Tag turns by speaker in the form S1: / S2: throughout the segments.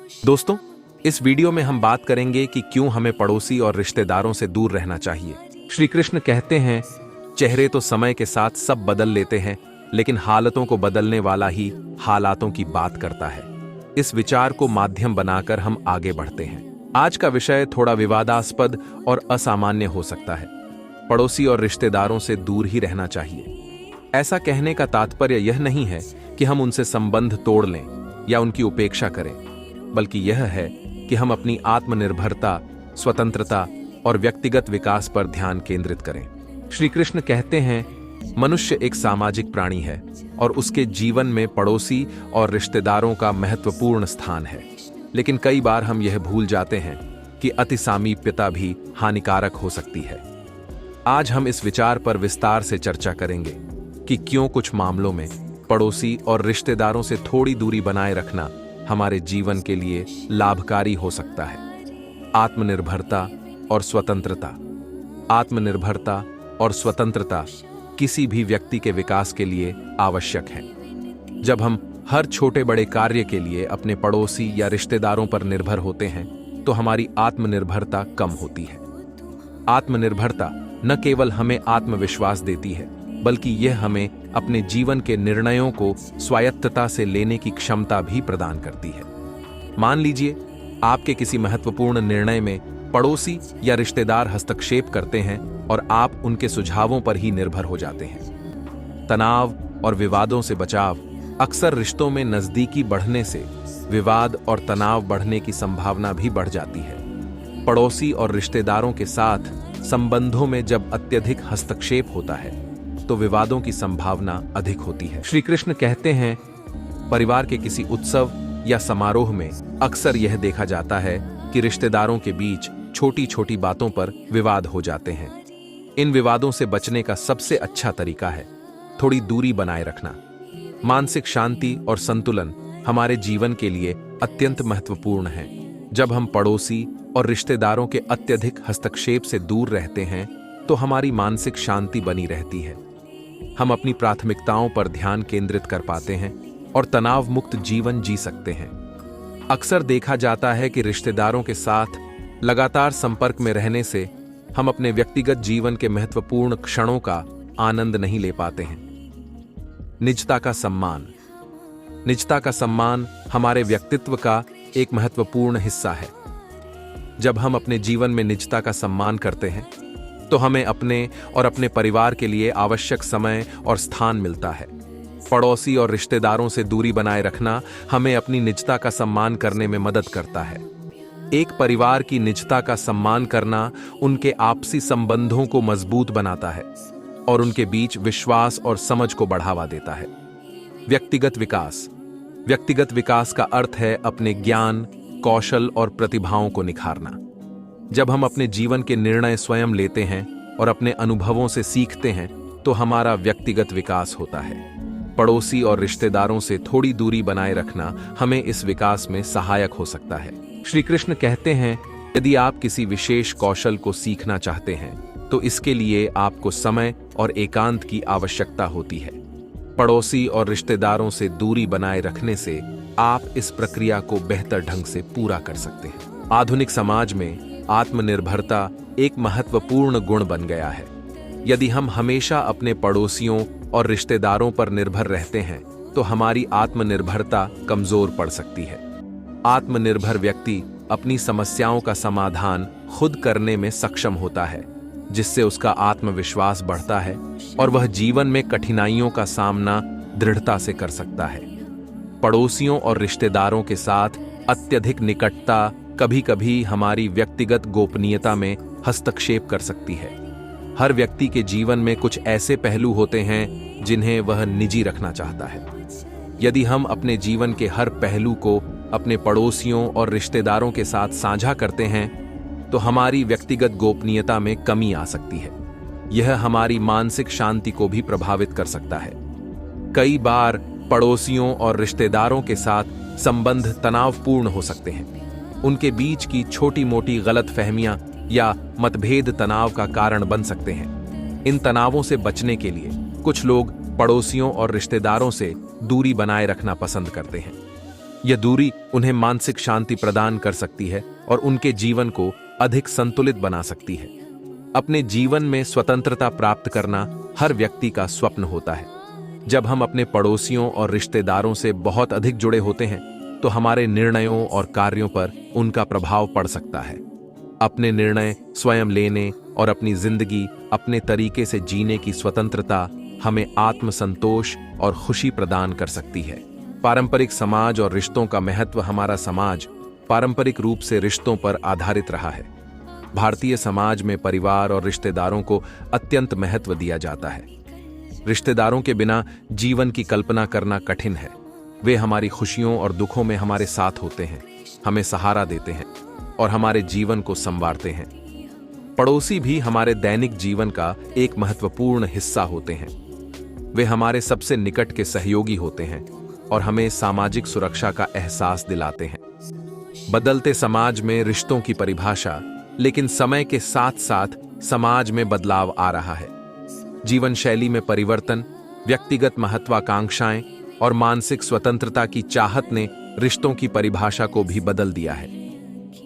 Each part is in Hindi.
S1: दोस्तों, इस वीडियो में हम बात करेंगे कि क्यों हमें पड़ोसी और रिश्तेदारों से दूर रहना चाहिए। श्री कृष्ण कहते हैं, चेहरे तो समय के साथ सब बदल लेते हैं, लेकिन हालतों को बदलने वाला ही हालातों की बात करता है। इस विचार को माध्यम बनाकर हम आगे बढ़ते हैं। आज का विषय थोड़ा विवादास्पद और असामान्य हो सकता है। पड़ोसी और रिश्तेदारों से दूर ही रहना चाहिए। ऐसा कहने का तात्पर्य यह नहीं है कि हम उनसे संबंध तोड़ लें या उनकी उपेक्षा करें, बल्कि यह है कि हम अपनी आत्मनिर्भरता, स्वतंत्रता और व्यक्तिगत विकास पर ध्यान केंद्रित करें। श्री कृष्ण कहते हैं, मनुष्य एक सामाजिक प्राणी है और उसके जीवन में पड़ोसी और रिश्तेदारों का महत्वपूर्ण स्थान है। लेकिन कई बार हम यह भूल जाते हैं कि अति सामीप्यता भी हानिकारक हो सकती है। आज हम इस विचार पर विस्तार से चर्चा करेंगे कि क्यों कुछ मामलों में पड़ोसी और रिश्तेदारों से थोड़ी दूरी बनाए रखना हमारे जीवन के लिए लाभकारी हो सकता है। आत्मनिर्भरता और स्वतंत्रता। आत्मनिर्भरता और स्वतंत्रता किसी भी व्यक्ति के विकास के लिए आवश्यक है। जब हम हर छोटे बड़े कार्य के लिए अपने पड़ोसी या रिश्तेदारों पर निर्भर होते हैं, तो हमारी आत्मनिर्भरता कम होती है। आत्मनिर्भरता न केवल हमें आत्मविश्वास देती है, बल्कि यह हमें अपने जीवन के निर्णयों को स्वायत्तता से लेने की क्षमता भी प्रदान करती है। मान लीजिए, आपके किसी महत्वपूर्ण निर्णय में पड़ोसी या रिश्तेदार हस्तक्षेप करते हैं और आप उनके सुझावों पर ही निर्भर हो जाते हैं। तनाव और विवादों से बचाव। अक्सर रिश्तों में नजदीकी बढ़ने से विवाद और तनाव बढ़ने की संभावना भी बढ़ जाती है। पड़ोसी और रिश्तेदारों के साथ संबंधों में जब अत्यधिक हस्तक्षेप होता है, तो विवादों की संभावना अधिक होती है। श्री कृष्ण कहते हैं, परिवार के किसी उत्सव या समारोह में अक्सर यह देखा जाता है कि रिश्तेदारों के बीच छोटी छोटी बातों पर विवाद हो जाते हैं। इन विवादों से बचने का सबसे अच्छा तरीका है थोड़ी दूरी बनाए रखना। मानसिक शांति और संतुलन हमारे जीवन के लिए अत्यंत महत्वपूर्ण है। जब हम पड़ोसी और रिश्तेदारों के अत्यधिक हस्तक्षेप से दूर रहते हैं, तो हमारी मानसिक शांति बनी रहती है। हम अपनी प्राथमिकताओं पर ध्यान केंद्रित कर पाते हैं और तनाव मुक्त जीवन जी सकते हैं। अक्सर देखा जाता है कि रिश्तेदारों के साथ लगातार संपर्क में रहने से हम अपने व्यक्तिगत जीवन के महत्वपूर्ण क्षणों का आनंद नहीं ले पाते हैं। निजता का सम्मान। निजता का सम्मान हमारे व्यक्तित्व का एक महत्वपूर्ण हिस्सा है। जब हम अपने जीवन में निजता का सम्मान करते हैं, तो हमें अपने और अपने परिवार के लिए आवश्यक समय और स्थान मिलता है। पड़ोसी और रिश्तेदारों से दूरी बनाए रखना हमें अपनी निजता का सम्मान करने में मदद करता है। एक परिवार की निजता का सम्मान करना उनके आपसी संबंधों को मजबूत बनाता है और उनके बीच विश्वास और समझ को बढ़ावा देता है। व्यक्तिगत विकास। व्यक्तिगत विकास का अर्थ है अपने ज्ञान, कौशल और प्रतिभाओं को निखारना। जब हम अपने जीवन के निर्णय स्वयं लेते हैं और अपने अनुभवों से सीखते हैं, तो हमारा व्यक्तिगत विकास होता है। पड़ोसी और रिश्तेदारों से थोड़ी दूरी बनाए रखना हमें इस विकास में सहायक हो सकता है। श्री कृष्ण कहते हैं, यदि आप किसी विशेष कौशल को सीखना चाहते हैं, तो इसके लिए आपको समय और एकांत की आवश्यकता होती है। पड़ोसी और रिश्तेदारों से दूरी बनाए रखने से आप इस प्रक्रिया को बेहतर ढंग से पूरा कर सकते हैं। आधुनिक समाज में आत्मनिर्भरता एक महत्वपूर्ण गुण बन गया है। यदि हम हमेशा अपने पड़ोसियों और रिश्तेदारों पर निर्भर रहते हैं, तो हमारी आत्मनिर्भरता कमजोर पड़ सकती है। आत्मनिर्भर व्यक्ति अपनी समस्याओं का समाधान खुद करने में सक्षम होता है, जिससे उसका आत्मविश्वास बढ़ता है और वह जीवन में कठिनाइयों का सामना दृढ़ता से कर सकता है। पड़ोसियों और रिश्तेदारों के साथ अत्यधिक निकटता कभी कभी हमारी व्यक्तिगत गोपनीयता में हस्तक्षेप कर सकती है। हर व्यक्ति के जीवन में कुछ ऐसे पहलू होते हैं जिन्हें वह निजी रखना चाहता है। यदि हम अपने जीवन के हर पहलू को अपने पड़ोसियों और रिश्तेदारों के साथ साझा करते हैं, तो हमारी व्यक्तिगत गोपनीयता में कमी आ सकती है। यह हमारी मानसिक शांति को भी प्रभावित कर सकता है। कई बार पड़ोसियों और रिश्तेदारों के साथ संबंध तनावपूर्ण हो सकते हैं। उनके बीच की छोटी मोटी गलतफहमियां या मतभेद तनाव का कारण बन सकते हैं। इन तनावों से बचने के लिए कुछ लोग पड़ोसियों और रिश्तेदारों से दूरी बनाए रखना पसंद करते हैं। यह दूरी उन्हें मानसिक शांति प्रदान कर सकती है और उनके जीवन को अधिक संतुलित बना सकती है। अपने जीवन में स्वतंत्रता प्राप्त करना हर व्यक्ति का स्वप्न होता है। जब हम अपने पड़ोसियों और रिश्तेदारों से बहुत अधिक जुड़े होते हैं तो हमारे निर्णयों और कार्यों पर उनका प्रभाव पड़ सकता है। अपने निर्णय स्वयं लेने और अपनी जिंदगी अपने तरीके से जीने की स्वतंत्रता हमें आत्मसंतोष और खुशी प्रदान कर सकती है। पारंपरिक समाज और रिश्तों का महत्व। हमारा समाज पारंपरिक रूप से रिश्तों पर आधारित रहा है। भारतीय समाज में परिवार और रिश्तेदारों को अत्यंत महत्व दिया जाता है। रिश्तेदारों के बिना जीवन की कल्पना करना कठिन है। वे हमारी खुशियों और दुखों में हमारे साथ होते हैं, हमें सहारा देते हैं और हमारे जीवन को संवारते हैं। पड़ोसी भी हमारे दैनिक जीवन का एक महत्वपूर्ण हिस्सा होते हैं। वे हमारे सबसे निकट के सहयोगी होते हैं और हमें सामाजिक सुरक्षा का एहसास दिलाते हैं। बदलते समाज में रिश्तों की परिभाषा, लेकिन समय के साथ साथ समाज में बदलाव आ रहा है। जीवन शैली में परिवर्तन, व्यक्तिगत महत्वाकांक्षाएं और मानसिक स्वतंत्रता की चाहत ने रिश्तों की परिभाषा को भी बदल दिया है।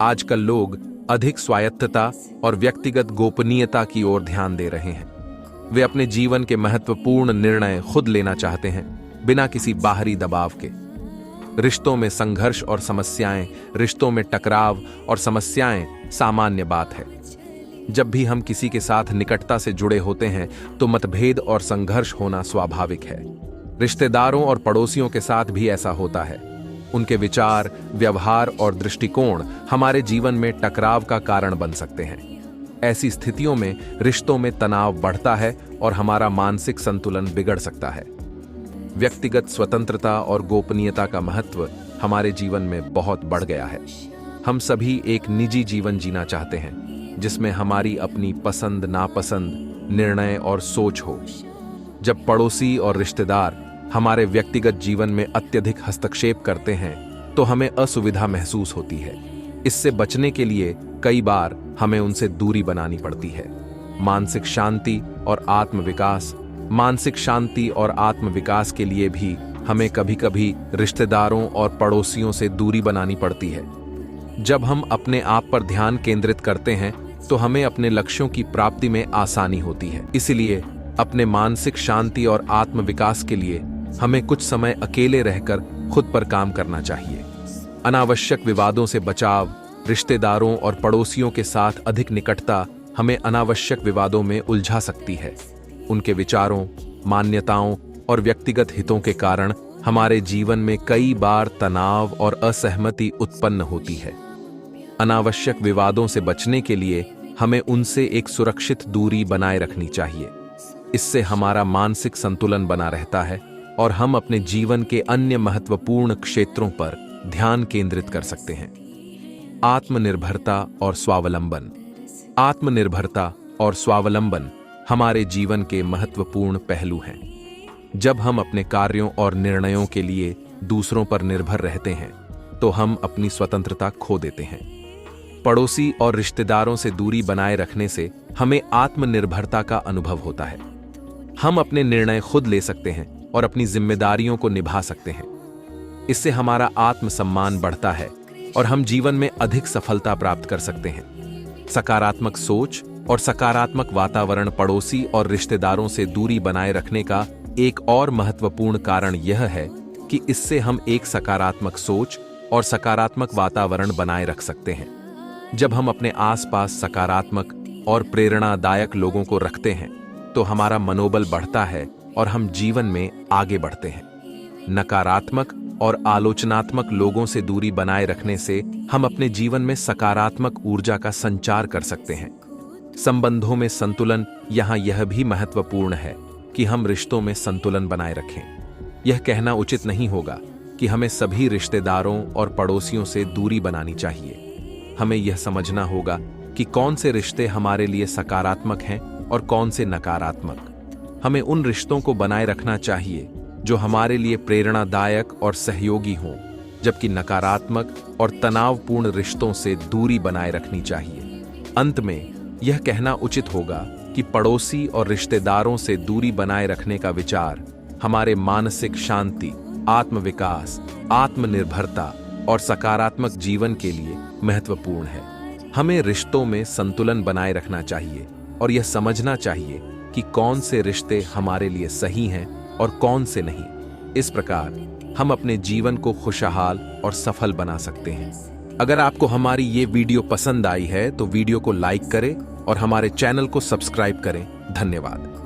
S1: आजकल लोग अधिक स्वायत्तता और व्यक्तिगत गोपनीयता की ओर ध्यान दे रहे हैं। वे अपने जीवन के महत्वपूर्ण निर्णय खुद लेना चाहते हैं, बिना किसी बाहरी दबाव के। रिश्तों में संघर्ष और समस्याएं, रिश्तों में टकराव और समस्याएं सामान्य बात है। जब भी हम किसी के साथ निकटता से जुड़े होते हैं तो मतभेद और संघर्ष होना स्वाभाविक है। रिश्तेदारों और पड़ोसियों के साथ भी ऐसा होता है। उनके विचार, व्यवहार और दृष्टिकोण हमारे जीवन में टकराव का कारण बन सकते हैं। ऐसी स्थितियों में रिश्तों में तनाव बढ़ता है और हमारा मानसिक संतुलन बिगड़ सकता है। व्यक्तिगत स्वतंत्रता और गोपनीयता का महत्व हमारे जीवन में बहुत बढ़ गया है। हम सभी एक निजी जीवन जीना चाहते हैं, जिसमें हमारी अपनी पसंद नापसंद, निर्णय और सोच हो। जब पड़ोसी और रिश्तेदार हमारे व्यक्तिगत जीवन में अत्यधिक हस्तक्षेप करते हैं तो हमें असुविधा महसूस होती है। इससे बचने के लिए कई बार हमें उनसे दूरी बनानी पड़ती है। मानसिक शांति और आत्मविकास। मानसिक शांति और आत्मविकास के लिए भी हमें कभी-कभी रिश्तेदारों और पड़ोसियों से दूरी बनानी पड़ती है। जब हम अपने आप पर ध्यान केंद्रित करते हैं तो हमें अपने लक्ष्यों की प्राप्ति में आसानी होती है। इसलिए अपने मानसिक शांति और आत्मविकास के लिए हमें कुछ समय अकेले रहकर खुद पर काम करना चाहिए। अनावश्यक विवादों से बचाव। रिश्तेदारों और पड़ोसियों के साथ अधिक निकटता हमें अनावश्यक विवादों में उलझा सकती है। उनके विचारों, मान्यताओं और व्यक्तिगत हितों के कारण हमारे जीवन में कई बार तनाव और असहमति उत्पन्न होती है। अनावश्यक विवादों से बचने के लिए हमें उनसे एक सुरक्षित दूरी बनाए रखनी चाहिए। इससे हमारा मानसिक संतुलन बना रहता है और हम अपने जीवन के अन्य महत्वपूर्ण क्षेत्रों पर ध्यान केंद्रित कर सकते हैं। आत्मनिर्भरता और स्वावलंबन। आत्मनिर्भरता और स्वावलंबन हमारे जीवन के महत्वपूर्ण पहलू हैं। जब हम अपने कार्यों और निर्णयों के लिए दूसरों पर निर्भर रहते हैं तो हम अपनी स्वतंत्रता खो देते हैं। पड़ोसी और रिश्तेदारों से दूरी बनाए रखने से हमें आत्मनिर्भरता का अनुभव होता है। हम अपने निर्णय खुद ले सकते हैं और अपनी जिम्मेदारियों को निभा सकते हैं। इससे हमारा आत्मसम्मान बढ़ता है और हम जीवन में अधिक सफलता प्राप्त कर सकते हैं। सकारात्मक सोच और सकारात्मक वातावरण। पड़ोसी और रिश्तेदारों से दूरी बनाए रखने का एक और महत्वपूर्ण कारण यह है कि इससे हम एक सकारात्मक सोच और सकारात्मक वातावरण बनाए रख सकते हैं। जब हम अपने आसपास सकारात्मक और प्रेरणादायक लोगों को रखते हैं तो हमारा मनोबल बढ़ता है और हम जीवन में आगे बढ़ते हैं। नकारात्मक और आलोचनात्मक लोगों से दूरी बनाए रखने से हम अपने जीवन में सकारात्मक ऊर्जा का संचार कर सकते हैं। संबंधों में संतुलन। यहाँ यह भी महत्वपूर्ण है कि हम रिश्तों में संतुलन बनाए रखें। यह कहना उचित नहीं होगा कि हमें सभी रिश्तेदारों और पड़ोसियों से दूरी बनानी चाहिए। हमें यह समझना होगा कि कौन से रिश्ते हमारे लिए सकारात्मक हैं और कौन से नकारात्मक। हमें उन रिश्तों को बनाए रखना चाहिए जो हमारे लिए प्रेरणादायक और सहयोगी हों, जबकि नकारात्मक और तनावपूर्ण रिश्तों से दूरी बनाए रखनी चाहिए। अंत में यह कहना उचित होगा कि पड़ोसी और रिश्तेदारों से दूरी बनाए रखने का विचार हमारे मानसिक शांति आत्मविकास, आत्मनिर्भरता और सकारात्मक जीवन के लिए महत्वपूर्ण है। हमें रिश्तों में संतुलन बनाए रखना चाहिए और यह समझना चाहिए कि कौन से रिश्ते हमारे लिए सही हैं और कौन से नहीं। इस प्रकार हम अपने जीवन को खुशहाल और सफल बना सकते हैं। अगर आपको हमारी ये वीडियो पसंद आई है तो वीडियो को लाइक करें और हमारे चैनल को सब्सक्राइब करें। धन्यवाद।